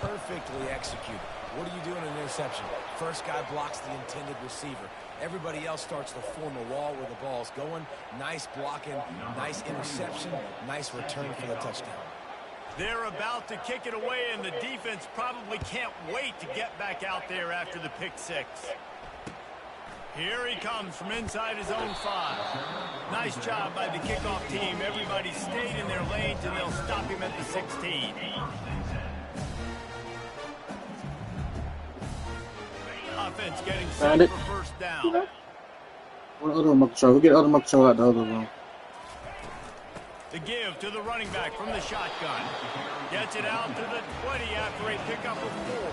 Perfectly executed. What do you do in an interception? First guy blocks the intended receiver. Everybody else starts to form a wall where the ball's going. Nice blocking, nice interception, nice return for the touchdown. They're about to kick it away, and the defense probably can't wait to get back out there after the pick 6. Here he comes from inside his own 5. Nice job by the kickoff team. Everybody stayed in their lanes, and they'll stop him at the 16. Offense getting set for first down. What other remote control? We'll get other remote control out the other room. The give to the running back from the shotgun. Gets it out to the 20 after a pickup of 4.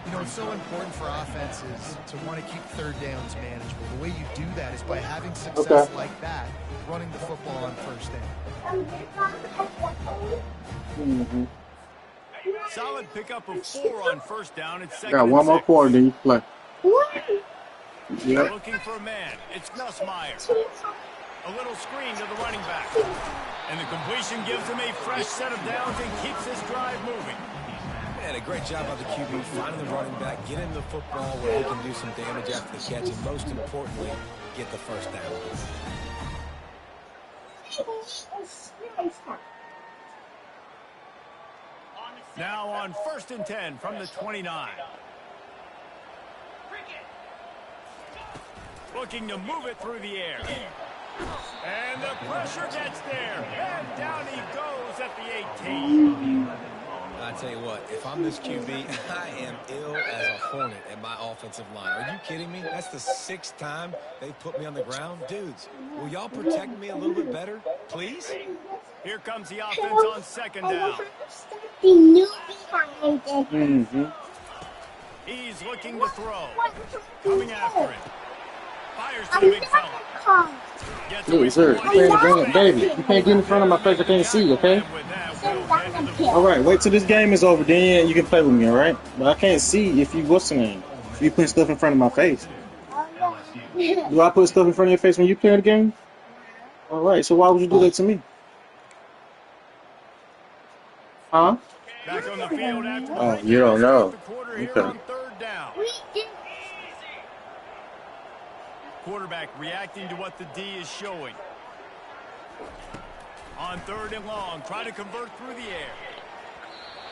You know, it's so important for offenses to want to keep third downs manageable. The way you do that is by having success like that, running the football on first down. Solid pickup of 4 on first down. It's second. Got one more quarter, then you play. Yep. Looking for a man. It's Nussmeier. A little screen to the running back. And the completion gives him a fresh set of downs and keeps this drive moving. And a great job by the QB finding the running back, get him the football where he can do some damage after the catch, and most importantly, get the first down. Now on 1st and 10 from the 29. Looking to move it through the air. And the pressure gets there. And down he goes at the 18. I tell you what, if I'm this QB, I am ill as a hornet at my offensive line. Are you kidding me? That's the 6th time they've put me on the ground. Dudes, will y'all protect me a little bit better, please? Here comes the offense on second down. He's looking to throw. Coming after him. Fires to the big fella. Hey, sir, you can't, baby, you can't get in front of my face. I can't see you, okay? All right, wait till this game is over, then you can play with me, all right? But I can't see if you what's the name. If you put stuff in front of my face. Do I put stuff in front of your face when you play the game? All right, so why would you do that to me? Huh? Back on the field after the Oh, you don't know. Okay. On 3rd down. Quarterback reacting to what the D is showing. On 3rd and long, try to convert through the air.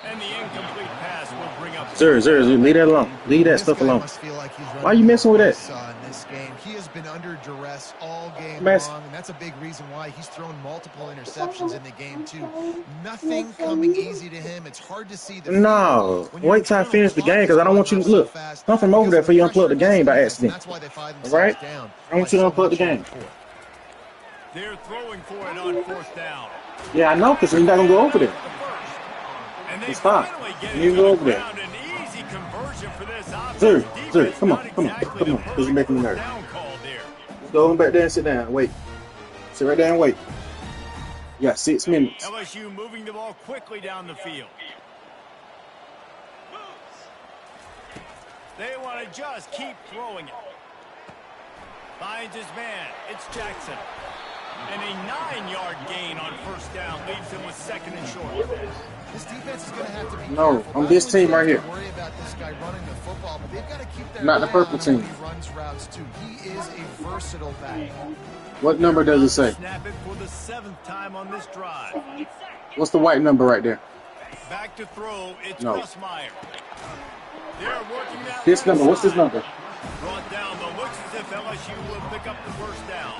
And the incomplete pass will bring up... Sir, leave that alone. Leave that stuff alone. Why are you messing with that? In this game, he has been under duress all game long, and that's a big reason why he's thrown multiple interceptions in the game, too. Nothing coming easy to him. It's hard to see the... No. Wait till I finish the game, because I don't want you to... Look, come from over there before you unplug the game by accident. All right? I want you to unplug the game. They're throwing for it on 4th down. Yeah, I know, because you're not going to go over there. It's fine. You go over there. Sir, come on. Because you're making me nervous. Go on back there and sit down. Wait. Sit right there and wait. You got 6 minutes. LSU moving the ball quickly down the field. They want to just keep throwing it. Finds his man. It's Jackson. And a 9-yard gain on first down leaves him with second and short. This defense is going to have to be No, on this team right here. worry about this guy running the football, but they've got to keep their Not the purple team. He runs routes too. He is a versatile back. What number does it say? Snap it for the 7th time on this drive. What's the white number right there? Back to throw. It's No. Nussmeier. They're working that This number. What's this number? Brought down, though. Looks as if LSU will pick up the first down.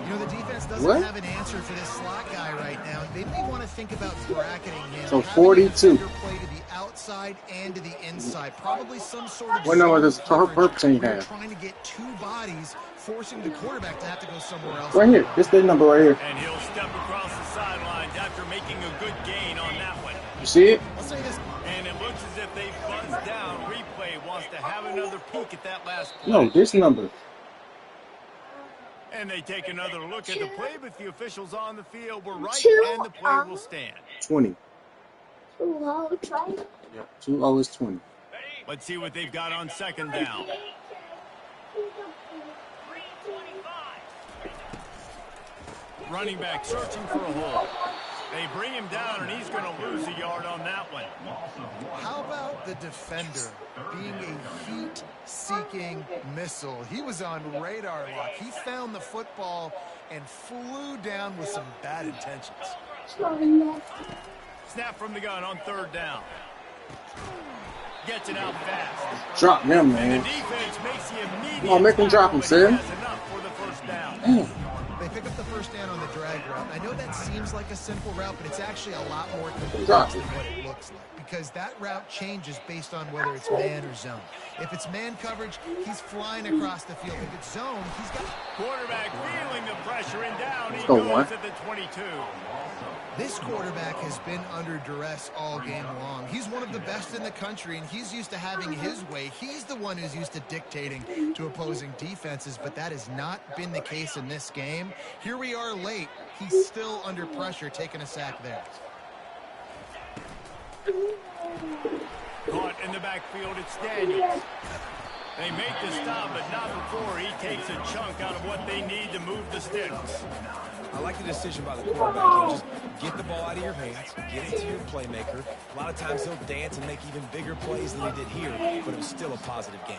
You know, the defense doesn't have an answer for this slot guy right now. They may want to think about bracketing him. So 42. Play to the outside and to the inside. Probably some sort of. What number does purple team have? Trying to get two bodies, forcing the quarterback to have to go somewhere else. Right here. This is the number right here. And he'll step across the sidelines after making a good gain on that one. You see it? I'll say this. And it looks as if they buzzed down. Replay wants to have another peek at that last play. No, this number. And they take another look at the play, but the officials on the field were right, Two, and the play will stand. 20. 2-0, Yeah, 2-0 is 20. Let's see what they've got on second down. Running back searching for a hole. They bring him down, and he's going to lose a yard on that one. How about the defender being a heat-seeking missile? He was on radar lock. He found the football and flew down with some bad intentions. Snap from the gun on third down. Gets it out fast. Drop them, And man. the defense makes the immediate Come on, make them drop him, tackle, but he Sam. has enough for the first down. Damn. They pick up the first down on the drag route. I know that seems like a simple route, but it's actually a lot more complex Drop than it. what it looks like, because that route changes based on whether it's man or zone. If it's man coverage, he's flying across the field. If it's zone, he's got... Quarterback feeling the pressure, and down he go goes one. at the 22. This quarterback has been under duress all game long. He's one of the best in the country, and he's used to having his way. He's the one who's used to dictating to opposing defenses, but that has not been the case in this game. Here we are late. He's still under pressure, taking a sack there. Caught in the backfield, it's Daniels. They make the stop, but not before he takes a chunk out of what they need to move the sticks. I like the decision by the quarterback. Just get the ball out of your hands, get it to your playmaker. A lot of times he'll dance and make even bigger plays than he did here, but it was still a positive game.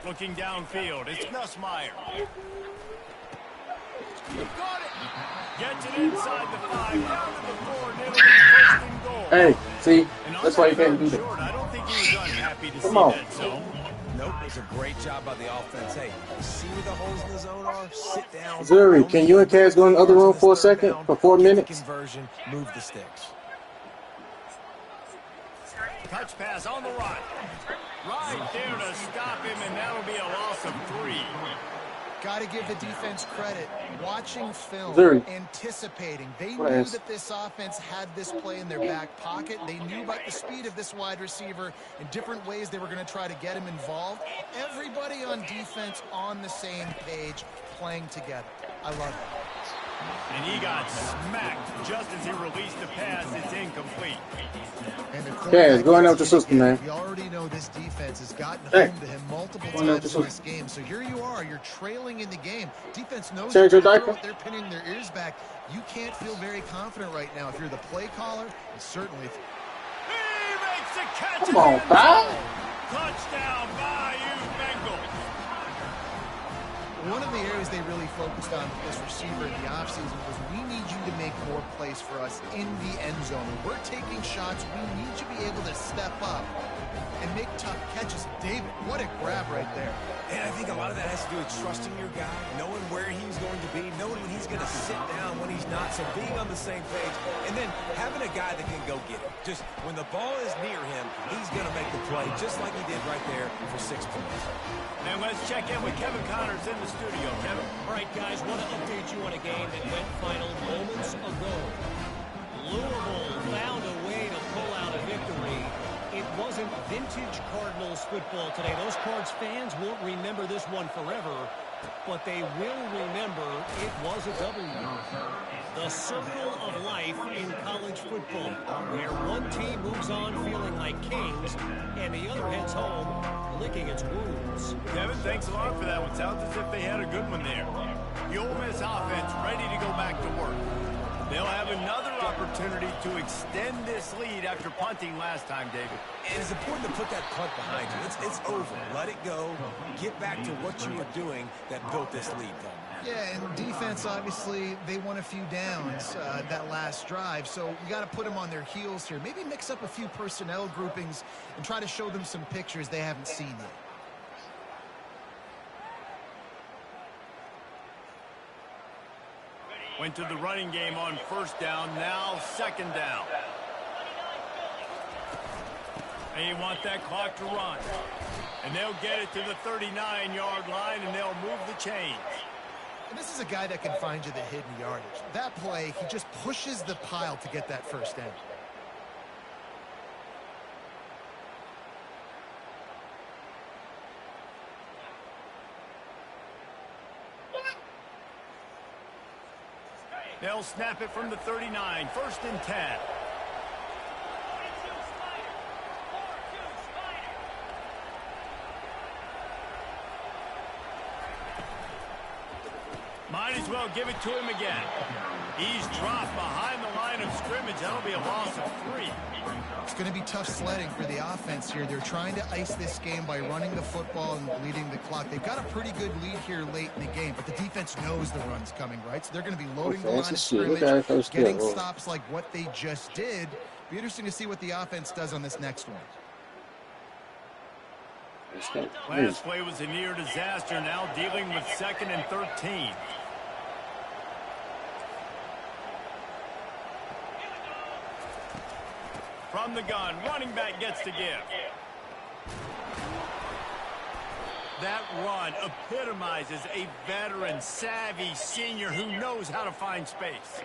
Looking downfield, it's Nussmeier. Got it. Gets it inside the 5, down to the 4, and it'll be first and goal. Hey, see? And on That's why you that can't do third that. short, I don't think he was unhappy to see Come on. that zone. Nope, it was a great job by the offense. Hey, see where the holes in the zone are? Sit down. Zuri, can you and Kaz go in the other room for a second? For 4 Get the minutes? conversion, move the sticks. Touch pass on the right. Right there to stop him, and that'll be a loss of 3. Got to give the defense credit. Watching film, Zuri. anticipating. They What knew else? that this offense had this play in their back pocket. They knew about the speed of this wide receiver and different ways they were going to try to get him involved. Everybody on defense on the same page, playing together. I love it. And he got smacked just as he released the pass. It's incomplete. And the Kaz, go on out with your sister, man. We already know this defense has gotten Hey. home to him multiple Go on out with times your in this game. So here you are, you're trailing in the game. Defense knows Change your they're diaper. they're pinning their ears back. You can't feel very confident right now if you're the play caller, and certainly if He makes a catch. Come on, pal. Touchdown, Bayou Bengals. one of the areas they really focused on with this receiver in the offseason was we need you to make more plays for us in the end zone. When we're taking shots, we need you to be able to step up and make tough catches. David, what a grab right there. And I think a lot of that has to do with trusting your guy, knowing where he's going to be, knowing when he's going to sit down, when he's not, so being on the same page, and then having a guy that can go get it. Just when the ball is near him, he's going to make the play, just like he did right there for 6 points. And let's check in with Kevin Connors in the studio. Kevin? All right, guys, want to update you on a game that went final moments ago. Louisville found a way to pull out a victory. It wasn't vintage Cardinals football today. Those Cards fans won't remember this one forever. but they will remember it was a W. The circle of life in college football, where one team moves on feeling like kings and the other heads home licking its wounds. Kevin, thanks a lot for that one. Sounds as if they had a good one there. The Ole Miss offense ready to go back to work. They'll have another opportunity to extend this lead after punting last time, David. And it's important to put that punt behind you. It's over. Let it go. Get back to what you were doing that built this lead, though. Yeah, and defense, obviously, they won a few downs that last drive, so you got to put them on their heels here. Maybe mix up a few personnel groupings and try to show them some pictures they haven't seen yet. Went to the running game on first down, now second down. They want that clock to run. And they'll get it to the 39-yard line, and they'll move the chains. And this is a guy that can find you the hidden yardage. That play, he just pushes the pile to get that first down. They'll snap it from the 39, 1st and 10. Might as well give it to him again. He's dropped behind the line of scrimmage. That'll be a loss of 3. It's going to be tough sledding for the offense here. They're trying to ice this game by running the football and bleeding the clock. They've got a pretty good lead here late in the game, but the defense knows the run's coming, right? So they're going to be loading the line of scrimmage, getting stops like what they just did. Be interesting to see what the offense does on this next one. Last play was a near disaster, now dealing with 2nd and 13. From the gun, running back gets to give. That run epitomizes a veteran, savvy senior who knows how to find space.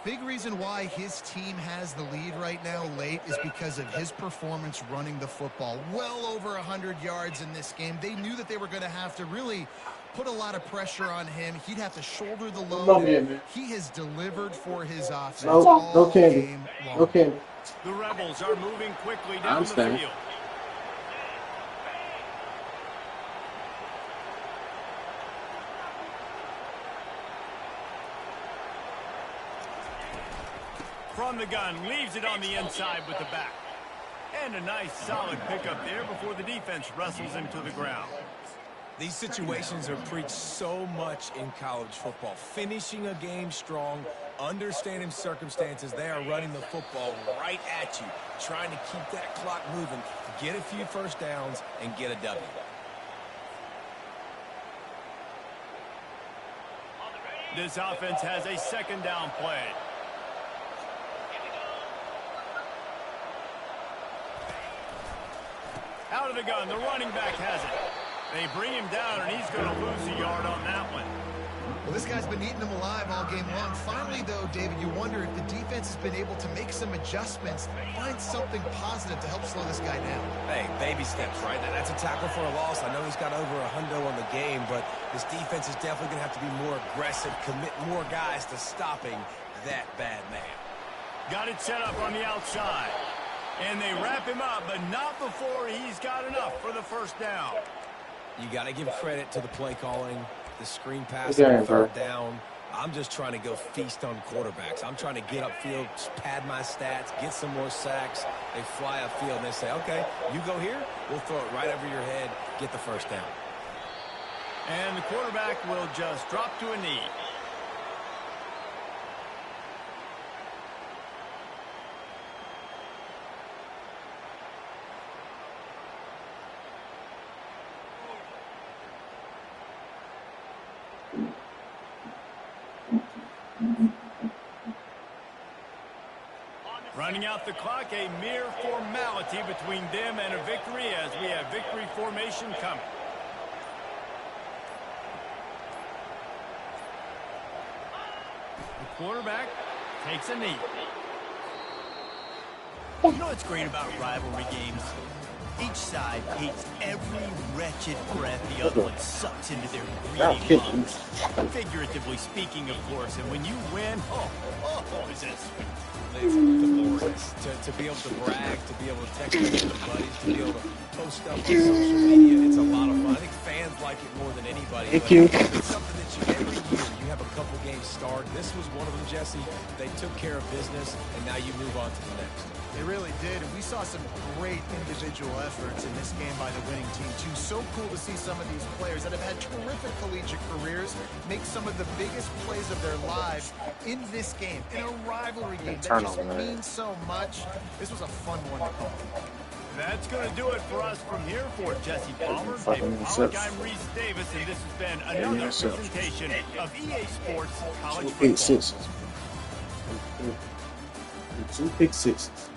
Big reason why his team has the lead right now late is because of his performance running the football. Well over 100 yards in this game. They knew that they were going to have to really put a lot of pressure on him. He'd have to shoulder the load. He has delivered for his offense all game long. Okay. The Rebels are moving quickly down the field. From the gun, leaves it on the inside with the back. And a nice solid pickup there before the defense wrestles him to the ground. These situations are preached so much in college football. Finishing a game strong, understanding circumstances. They are running the football right at you, trying to keep that clock moving, get a few first downs, and get a W. This offense has a 2nd down play. Out of the gun, the running back has it. They bring him down, and he's going to lose a yard on that one. Well, this guy's been eating them alive all game long. Finally, though, David, you wonder if the defense has been able to make some adjustments, find something positive to help slow this guy down. Hey, baby steps, right? That's a tackle for a loss. I know he's got over $100 on the game, but this defense is definitely going to have to be more aggressive, commit more guys to stopping that bad man. Got it set up on the outside. And they wrap him up, but not before he's got enough for the first down. You got to give credit to the play calling, the screen pass on 3rd down. I'm just trying to go feast on quarterbacks. I'm trying to get upfield, pad my stats, get some more sacks. They fly upfield, and they say, okay, you go here, we'll throw it right over your head, get the first down. And the quarterback will just drop to a knee. Running out the clock, a mere formality between them and a victory as we have victory formation coming. The quarterback takes a knee. You know what's great about rivalry games? Each side hates every wretched breath the other one sucks into their greedy lungs. Figuratively speaking, of course. And when you win, is that sweet? It's glorious to be able to brag, to be able to text with your buddies, to be able to post stuff on social media. It's a lot of fun. I think fans like it more than anybody. Thank you. It's something that every year you have a couple games start. This was one of them, Jesse. They took care of business, and now you move on to the next. They really did, and we saw some great individual efforts in this game by the winning team, too. So cool to see some of these players that have had terrific collegiate careers make some of the biggest plays of their lives in this game, in a rivalry game that just means so much. This was a fun one to call. That's going to do it for us from here for Jesse Palmer, David Pollack, I'm Reese Davis, and this has been another presentation of EA Sports College Football. 2 pick sixes.